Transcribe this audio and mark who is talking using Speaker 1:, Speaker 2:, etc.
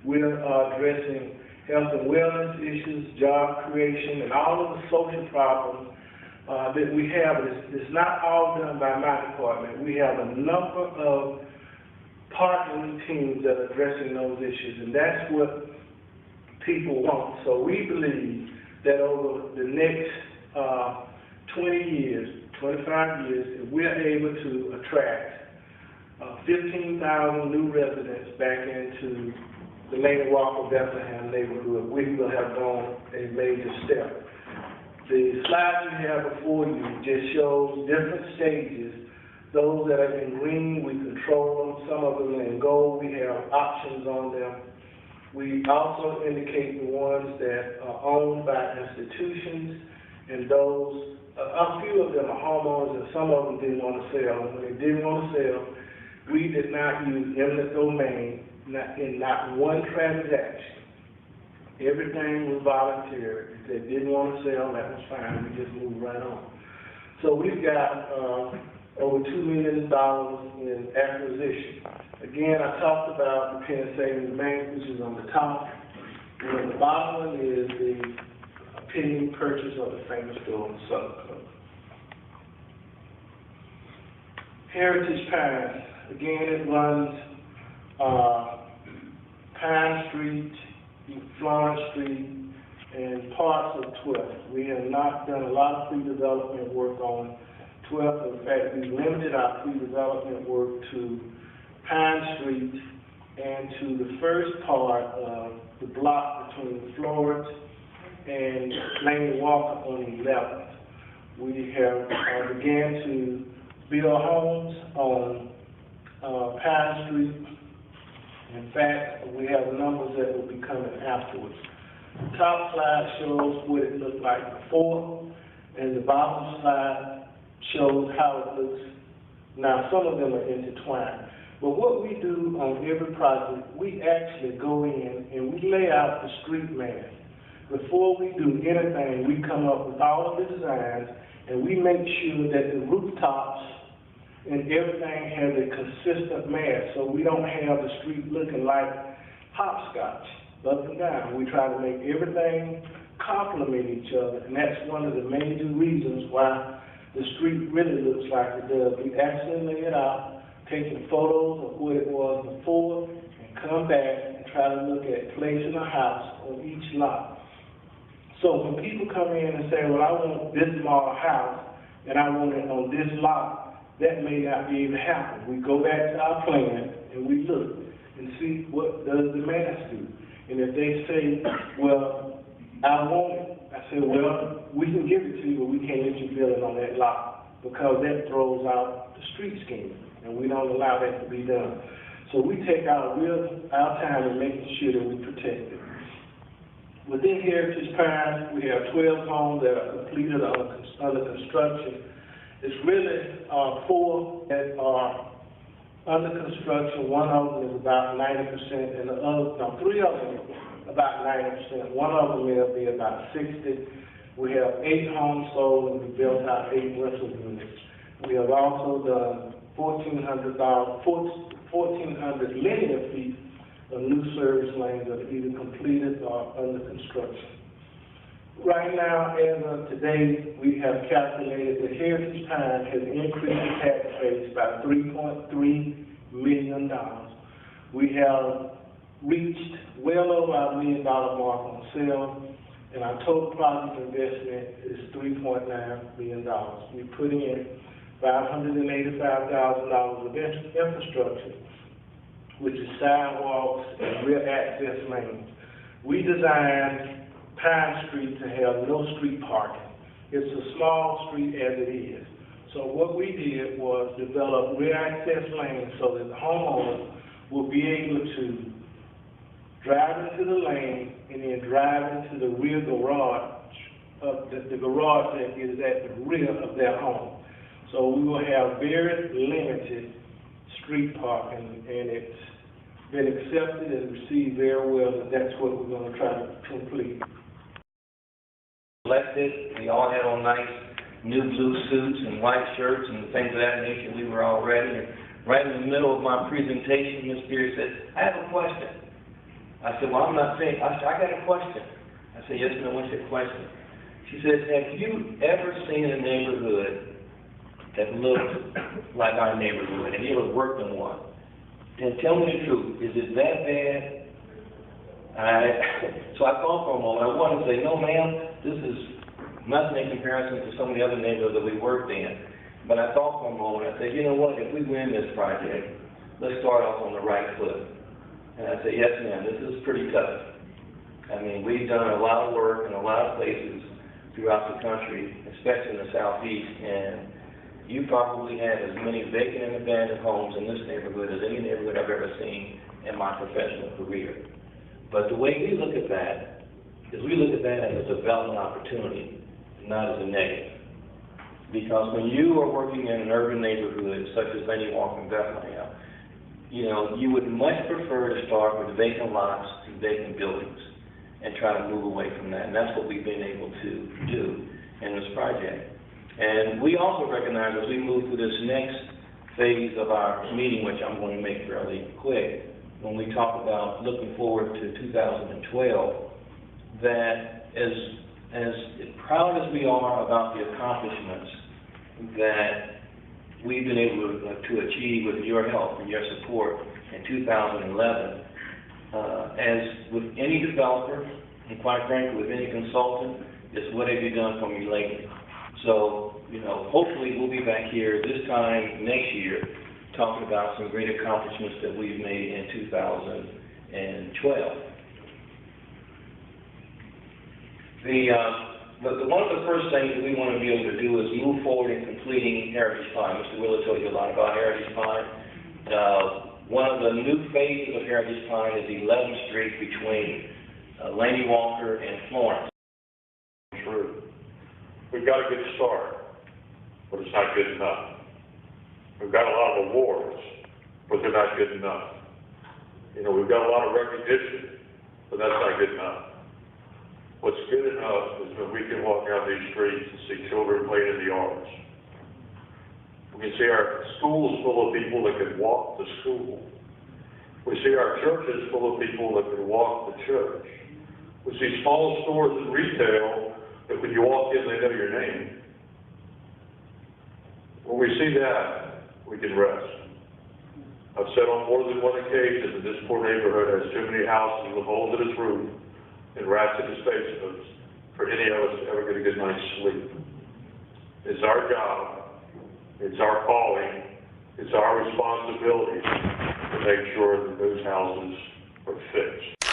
Speaker 1: We're addressing health and wellness issues, job creation, and all of the social problems that we have. It's not all done by my department. We have a number of partnering teams that are addressing those issues, and that's what people want. So we believe that over the next 20 years, 25 years, if we're able to attract 15,000 new residents back into the Laney Walker-Bethlehem neighborhood, we will have gone a major step. The slide you have before you just shows different stages. Those that are in green, we control them. Some of them are in gold. We have options on them. We also indicate the ones that are owned by institutions, and those, a few of them are homeowners, and some of them didn't want to sell. And when they didn't want to sell, we did not use eminent domain in not one transaction. Everything was voluntary. If they didn't want to sell, that was fine. We just moved right on. So we've got over $2 million in acquisition. Again, I talked about the Penn Savings Bank, which is on the top. And the bottom one is the pending purchase of the famous store on Southern Club. Heritage Pines. Again, it runs Pine Street, Florence Street, and parts of 12th. We have not done a lot of pre-development work on 12th. In fact, we limited our pre-development work to Pine Street and to the first part of the block between Florence and Laney Walker on 11th. We have began to build homes on Pine Street. In fact, we have numbers that will be coming afterwards. The top slide shows what it looked like before, and the bottom slide shows how it looks now. Some of them are intertwined. But what we do on every project, we actually go in and we lay out the street map. Before we do anything, we come up with all of the designs, and we make sure that the rooftops and everything has a consistent mass, so we don't have the street looking like hopscotch, up and down. We try to make everything complement each other, and that's one of the major reasons why the street really looks like it does. We actually lay it out, taking photos of what it was before, and come back and try to look at placing a house on each lot. So when people come in and say, well, I want this model house, and I want it on this lot, that may not be able to happen. We go back to our plan and we look and see what does the mass do. And if they say, well, I want it, I say, well, we can give it to you, but we can't let you build it on that lot because that throws out the street scheme, and we don't allow that to be done. So we take our time in making sure that we protect it. Within Heritage Pines, we have 12 homes that are completed or under construction. It's really 4 that are under construction. One of them is about 90%, and the other, 3 of them about 90%. One of them will be about 60%. We have 8 homes sold, and we built out 8 rental units. We have also done 1,400 linear feet of new service lanes that are either completed or under construction. Right now, as of today, we have calculated that Heritage Pines has increased the tax base by $3.3 million. We have reached well over our $1 million mark on sales, and our total project investment is $3.9 million. We put in $585,000 of infrastructure, which is sidewalks and rear access lanes. We designed Pine Street to have no street parking. It's a small street as it is. So what we did was develop rear access lanes so that the homeowners will be able to drive into the lane and then drive into the rear garage, the garage that is at the rear of their home. So we will have very limited street parking, and it's been accepted and received very well, and that's what we're going to try to complete.
Speaker 2: Elected, we all had on nice new blue suits and white shirts and things of that nature. We were all ready. And right in the middle of my presentation, Ms. Spears said, I have a question. I said, well, I'm not saying, I said, I got a question. I said, yes, ma'am, what's your question? She says, have you ever seen a neighborhood that looked like our neighborhood? Have you ever worked in one? And tell me the truth, is it that bad? So I thought for a moment. I wanted to say, no, ma'am, this is nothing in comparison to some of the other neighborhoods that we worked in. But I thought for a moment. I said, you know what, if we win this project, let's start off on the right foot. And I said, yes, ma'am, this is pretty tough. I mean, we've done a lot of work in a lot of places throughout the country, especially in the Southeast, and you probably have as many vacant and abandoned homes in this neighborhood as any neighborhood I've ever seen in my professional career. But the way we look at that is we look at that as a development opportunity, not as a negative. Because when you are working in an urban neighborhood such as Laney, Walker-Bethlehem, you know, you would much prefer to start with vacant lots and vacant buildings and try to move away from that. And that's what we've been able to do in this project. And we also recognize as we move through this next phase of our meeting, which I'm going to make fairly quick, when we talk about looking forward to 2012, that as proud as we are about the accomplishments that we've been able to achieve with your help and your support in 2011, as with any developer, and quite frankly with any consultant, is what have you done for me lately? So, you know, hopefully we'll be back here this time next year talking about some great accomplishments that we've made in 2012. One of the first things that we want to be able to do is move forward in completing Heritage Pine. Mr. Willer told you a lot about Heritage Pine. One of the new phases of Heritage Pine is 11th Street between Laney Walker and Florence.
Speaker 3: True. We've got a good start, but it's not good enough. We've got a lot of awards, but they're not good enough. You know, we've got a lot of recognition, but that's not good enough. What's good enough is when we can walk down these streets and see children playing in the yards. We can see our schools full of people that can walk to school. We see our churches full of people that can walk to church. We see small stores and retail that when you walk in, they know your name. When we see that, we can rest. I've said on more than one occasion that this poor neighborhood has too many houses with holes in its roof and rats in its basements for any of us to ever get a good night's sleep. It's our job, it's our calling, it's our responsibility to make sure that those houses are fixed.